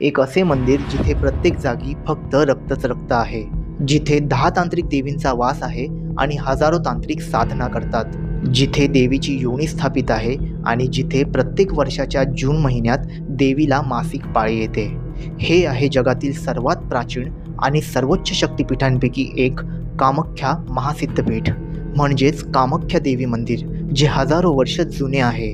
एक असे मंदिर जिथे प्रत्येक जागी फक्त रक्तच रक्त आहे, जिथे 10 तांत्रिक देवींचा वास आहे आणि हजारो तांत्रिक साधना करतात, जिथे देवीची योनी स्थापित आहे आणि जिथे प्रत्येक वर्षाच्या जून महिन्यात देवीला मासिक पाळी येते। हे आहे जगातील सर्वात प्राचीन आणि सर्वोच्च शक्तिपीठांपैकी एक कामाख्या महासिद्धपीठ, म्हणजेच कामाख्या देवी मंदिर, जे हजारो वर्ष जुने आहे।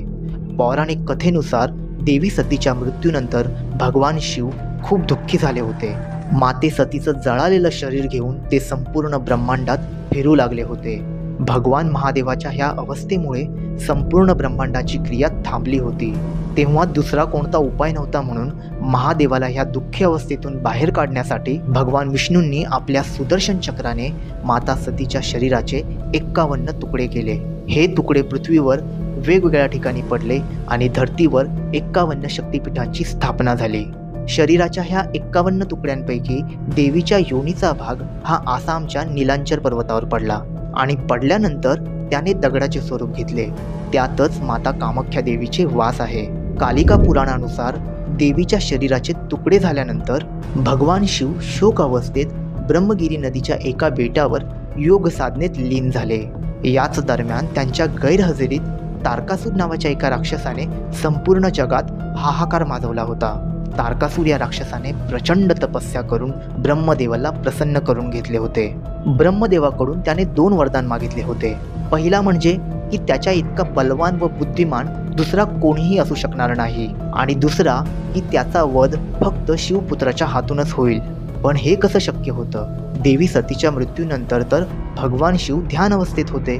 पौराणिक कथेनुसार देवी सतीच्या मृत्यूनंतर भगवान शिव खूप दुःखी झाले होते। माते सतीचं जळालेलं शरीर घेऊन ते संपूर्ण ब्रह्मांडात फिरू लागले होते। भगवान महादेवाच्या ह्या अवस्थेमुळे संपूर्ण ब्रह्मांडाची क्रिया थांबली होती। तेव्हा दुसरा कोणता उपाय नव्हता, म्हणून महादेवाला ह्या दुःखी अवस्थेतून बाहेर काढण्यासाठी भगवान विष्णूंनी आपल्या सुदर्शन चक्राने माता सतीच्या शरीराचे 51 तुकडे केले। हे तुकडे पृथ्वीवर वेगवेगळ्या ठिकाणी पडले आणि धरतीवर 51 शक्तिपीठांची स्थापना झाली। शरीराच्या ह्या 51 तुकड्यांपैकी देवीच्या योनीचा भाग हा आसामच्या नीलांचल पर्वतावर पडला आणि पडल्यानंतर त्याने दगडाचे स्वरूप घेतले। त्यातच माता कामाख्या देवीचे वास आहे। कालिका पुराणानुसार देवीच्या शरीराचे तुकडे झाल्यानंतर भगवान शिव शोक अवस्थेत ब्रह्मगिरी नदीच्या एका बेटावर योग साधनेत लीन झाले। याच दरम्यान त्यांच्या गैरहजेरीत तारकासूर नावाच्या एका राक्षसाने संपूर्ण जगात हाहाकार माजवला होता। तारकासूर या राक्षसाने प्रचंड तपस्या करून ब्रह्मदेवाला प्रसन्न करून घेतले होते। ब्रह्मदेवाकडून त्याने 2 वरदान मागितले होते। पहिला म्हणजे की त्याच्या इतका बलवान व बुद्धिमान दुसरा कोणीही असू शकणार नाही, आणि दुसरा की त्याचा वध फक्त शिवपुत्राच्या हातूनच होईल। पण हे कसं शक्य होतं? देवी सतीच्या मृत्यूनंतर तर भगवान शिव ध्यान अवस्थेत होते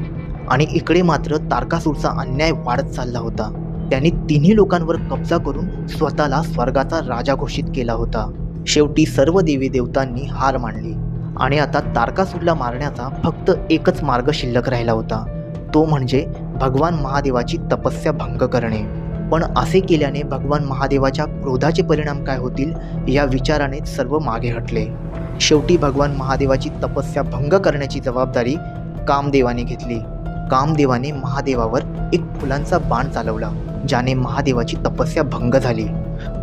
आणि इकडे मात्र तारकासूरचा अन्याय वाढत चालला होता। त्यांनी तिन्ही लोकांवर कब्जा करून स्वतःला स्वर्गाचा राजा घोषित केला होता। शेवटी सर्व देवी देवतांनी हार मानली आणि आता तारकासूरला मारण्याचा फक्त एकच मार्ग शिल्लक राहिला होता, तो म्हणजे भगवान महादेवाची तपस्या भंग करणे। पण असे केल्याने भगवान महादेवाच्या क्रोधाचे परिणाम काय होतील या विचाराने सर्व मागे हटले। शेवटी भगवान महादेवाची तपस्या भंग करण्याची जबाबदारी कामदेवाने घेतली। कामदेवाने महादेवावर एक फुलांचा बाण चालवला, ज्याने महादेवाची तपस्या भंग झाली।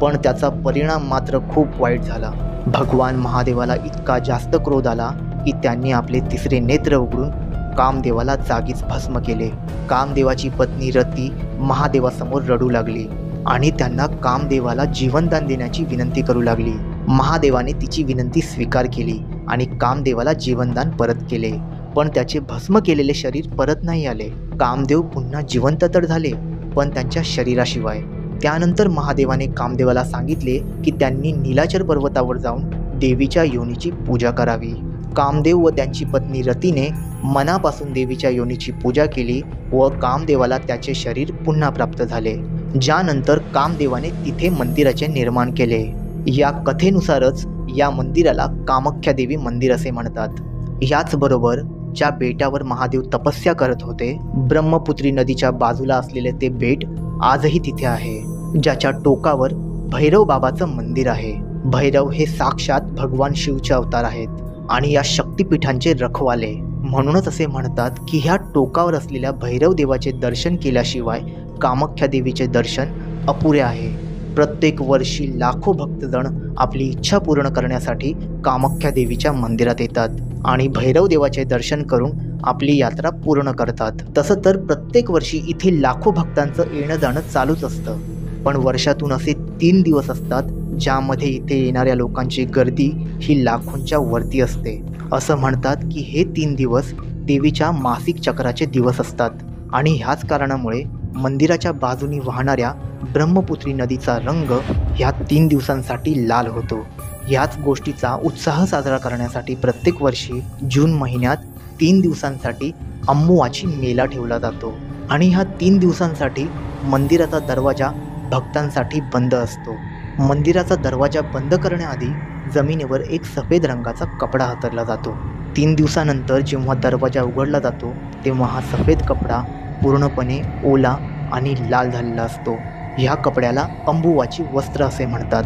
पण त्याचा परिणाम मात्र खूप वाईट झाला। भगवान महादेवाला इतका जास्त क्रोध आला की त्यांनी आपले 3रे नेत्र उघडून कामदेवाला जागीच भस्म केले। कामदेवाची पत्नी रती महादेवासमोर रडू लागली आणि त्यांना कामदेवाला जीवनदान देण्याची विनंती करू लागली। महादेवाने तिची विनंती स्वीकार केली आणि कामदेवाला जीवनदान परत केले, पण त्याचे भस्म केलेले शरीर परत नाही आले। कामदेव पुन्हा जिवंत तर झाले, पण त्यांच्या शरीराशिवाय। त्यानंतर महादेवाने कामदेवाला सांगितले की त्यांनी नीलाचल पर्वतावर जाऊन देवीच्या योनीची पूजा करावी। कामदेव व त्यांची पत्नी रतीने मनापासून देवीच्या योनीची पूजा केली व कामदेवाला त्याचे शरीर पुन्हा प्राप्त झाले, ज्यानंतर कामदेवाने तिथे मंदिराचे निर्माण केले। या कथेनुसारच या मंदिराला कामाख्या देवी मंदिर असे म्हणतात। याचबरोबर ज्या बेटावर महादेव तपस्या करत होते, ब्रह्मपुत्री नदीच्या बाजूला असलेले ते बेट आजही तिथे आहे, ज्याच्या टोकावर भैरव बाबाचं मंदिर आहे। भैरव हे साक्षात भगवान शिवचे अवतार आहेत आणि या शक्तिपीठांचे रखवाले। म्हणूनच असे म्हणतात की ह्या टोकावर असलेल्या भैरव देवाचे दर्शन केल्याशिवाय कामाख्या देवीचे दर्शन अपुरे आहे। प्रत्येक वर्षी लाखो भक्तजण आपली इच्छा पूर्ण करण्यासाठी कामाख्या देवीच्या मंदिरात येतात आणि भैरव देवाचे दर्शन करून आपली यात्रा पूर्ण करतात। तसं तर प्रत्येक वर्षी इथे लाखो भक्तांचं येणं जाणं चालूच असतं, पण वर्षातून असे 3 दिवस असतात ज्यामध्ये इथे येणाऱ्या लोकांची गर्दी ही लाखोंच्या वरती असते। असं म्हणतात की हे 3 दिवस देवीच्या मासिक चक्राचे दिवस असतात आणि ह्याच कारणामुळे मंदिराच्या बाजूनी वाहणाऱ्या ब्रह्मपुत्री नदीचा रंग ह्या 3 दिवसांसाठी लाल होतो। ह्याच गोष्टीचा उत्साह साजरा करण्यासाठी प्रत्येक वर्षी जून महिन्यात 3 दिवसांसाठी अम्मुवाची मेला ठेवला जातो आणि ह्या 3 दिवसांसाठी मंदिराचा दरवाजा भक्तांसाठी बंद असतो। मंदिराचा दरवाजा बंद करण्याआधी जमिनीवर एक सफेद रंगाचा कपडा हातरला जातो। 3 दिवसानंतर जेव्हा दरवाजा उघडला जातो तेव्हा हा सफेद कपडा पूर्णपणे ओला आणि लाल झालेला असतो। ह्या कपड्याला अंबुवाची वस्त्र असे म्हणतात,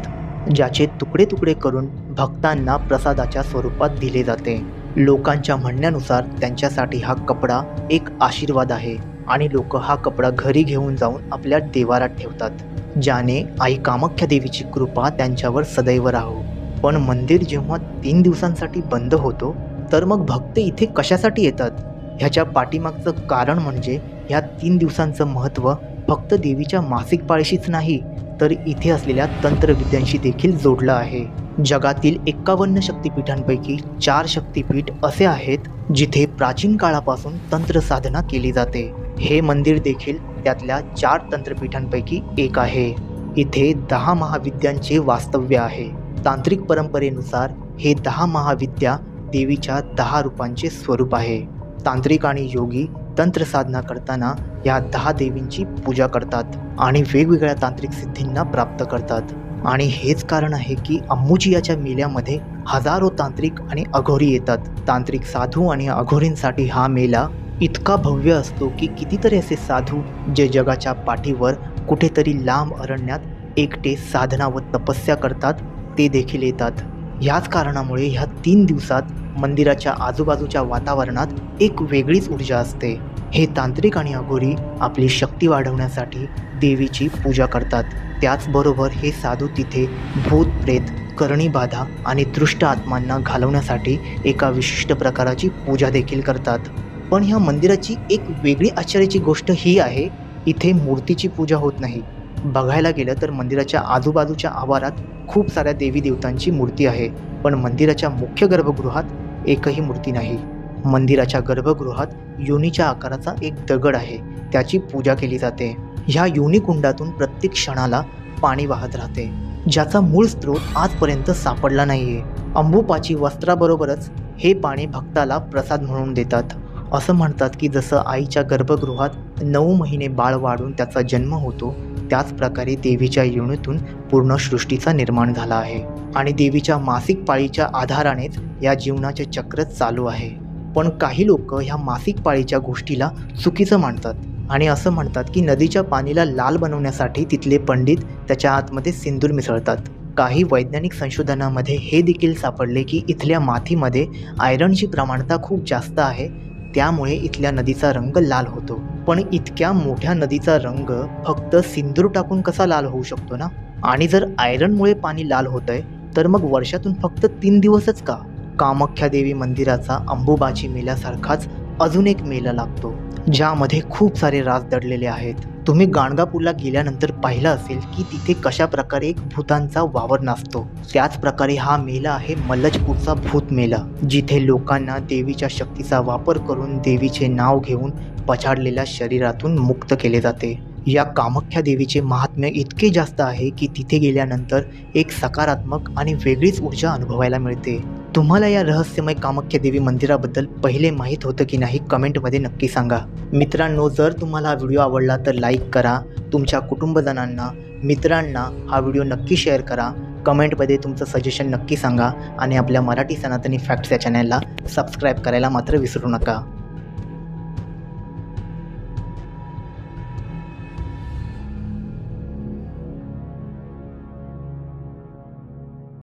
ज्याचे तुकडे तुकडे करून भक्तांना प्रसादाच्या स्वरूपात दिले जाते। लोकांच्या म्हणण्यानुसार त्यांच्यासाठी हा कपडा एक आशीर्वाद आहे आणि लोक हा कपडा घरी घेऊन जाऊन आपल्या देवारात ठेवतात। ज्याने आई कामाख्या देवीची कृपा त्यांच्यावर सदैव राहो. पण मंदिर जेव्हा 3 दिवसांसाठी बंद होतो तर मग भक्त इथे कशासाठी येतात? ह्याच्या पाठीमागचं कारण म्हणजे ह्या 3 दिवसांचं महत्त्व फक्त देवीच्या मासिक पाळीशीच नाही तर इथे असलेल्या तंत्रविद्यांशी देखील जोडलं आहे. जगातील 51 शक्तिपीठांपैकी 4 शक्तिपीठ असे आहेत जिथे प्राचीन काळापासून तंत्र साधना केली जाते. हे मंदिर देखील त्यातल्या 4 तंत्रपीठांपैकी एक आहे. इथे 10 महाविद्यांचे वास्तव्य आहे. तांत्रिक परंपरेनुसार हे 10 महाविद्या देवीच्या 10 रूपांचे स्वरूप आहे. तांत्रिक आणि योगी तंत्र साधना करताना या 10 देवींची पूजा करतात आणि वेगवेगळ्या तांत्रिक सिद्धींना प्राप्त करतात. आणि हेच कारण आहे की अंबुजियाच्या मेळ्यामध्ये हजारो तांत्रिक आणि अघोरी येतात. तांत्रिक साधू आणि अघोरींसाठी हा मेळा इतका भव्य असतो की कितीतरी असे साधू जे जगाच्या पाठीवर कुठेतरी लांब अरण्यात एकटे साधना व तपस्या करतात ते देखील येतात. ह्याच कारणामुळे ह्या 3 दिवसात मंदिराच्या आजूबाजूच्या वातावरणात एक वेगळीच ऊर्जा असते. हे तांत्रिक आणि अघोरी आपली शक्ती वाढवण्यासाठी देवीची पूजा करतात. त्याचबरोबर हे साधू तिथे भूत प्रेत, करणी बाधा आणि दृष्ट आत्मांना घालवण्यासाठी एका विशिष्ट प्रकाराची पूजा देखील करतात. पण ह्या मंदिराची एक वेगळी आश्चर्याची गोष्ट ही आहे, इथे मूर्तीची पूजा होत नाही. बघायला गेलं तर मंदिराच्या आजूबाजूच्या आवारात खूप साऱ्या देवी देवतांची मूर्ती आहे, पण मंदिराच्या मुख्य गर्भगृहात एकही मूर्ती नाही. मंदिराच्या गर्भगृहात योनीच्या आकाराचा एक दगड आहे, त्याची पूजा केली जाते. ह्या योनी कुंडातून प्रत्येक क्षणाला पाणी वाहत राहते, ज्याचा मूळ स्रोत आजपर्यंत सापडला नाहीये. अंबुपाची वस्त्राबरोबरच हे पाणी भक्ताला प्रसाद म्हणून देतात. असं म्हणतात की जसं आईच्या गर्भगृहात 9 महिने बाळ वाढून त्याचा जन्म होतो, त्याच प्रकारे देवीच्या योनीतून पूर्ण सृष्टीचा निर्माण झाला आहे आणि देवीच्या मासिक पाळीच्या आधारानेच या जीवनाचे चक्र चालू आहे. पण काही लोक ह्या मासिक पाळीच्या गोष्टीला चुकीचं मानतात आणि असं म्हणतात की नदीच्या पाणीला लाल बनवण्यासाठी तिथले पंडित त्याच्या आतमध्ये सिंदूर मिसळतात. काही वैज्ञानिक संशोधनामध्ये हे देखील सापडले की इथल्या मातीमध्ये आयरनची प्रमाणता खूप जास्त आहे, त्यामुळे इथल्या नदीचा रंग लाल होतो. पण इतक्या मोठ्या नदीचा रंग फक्त सिंदूर टाकून कसा लाल होऊ शकतो ना? आणि जर आयरनमुळे पाणी लाल होतंय तर मग वर्षातून फक्त 3 दिवसच का? कामाख्या देवी मंदिराचा अंबुबाची मेळ्यासारखाच अजून एक मेळा लागतो, ज्यामध्ये खूप सारे राज दडलेले आहेत. तुम्ही गाणगापूरला गेल्यानंतर पाहिलं असेल की तिथे कशा प्रकारे एक भूतांचा वावर नाचतो. त्याच प्रकारे हा मेळा आहे मल्लजपूरचा भूत मेळा, जिथे लोकांना देवीच्या शक्तीचा वापर करून देवीचे नाव घेऊन पछाडलेल्या शरीरातून मुक्त केले जाते. या कामाख्या देवीचे महात्म्य इतके जास्त आहे की तिथे गेल्यानंतर एक सकारात्मक आणि वेगळीच ऊर्जा अनुभवायला मिळते. तुम्हाला या रहस्यमय कामाख्या देवी मंदिराबद्दल पहिले माहीत होतं की नाही, कमेंटमध्ये नक्की सांगा. मित्रांनो, जर तुम्हाला हा व्हिडिओ आवडला तर लाईक करा. तुमच्या कुटुंबजनांना, मित्रांना हा व्हिडिओ नक्की शेअर करा. कमेंटमध्ये तुमचं सजेशन नक्की सांगा आणि आपल्या मराठी सनातनी फॅक्ट्स या चॅनलला सबस्क्राईब करायला मात्र विसरू नका.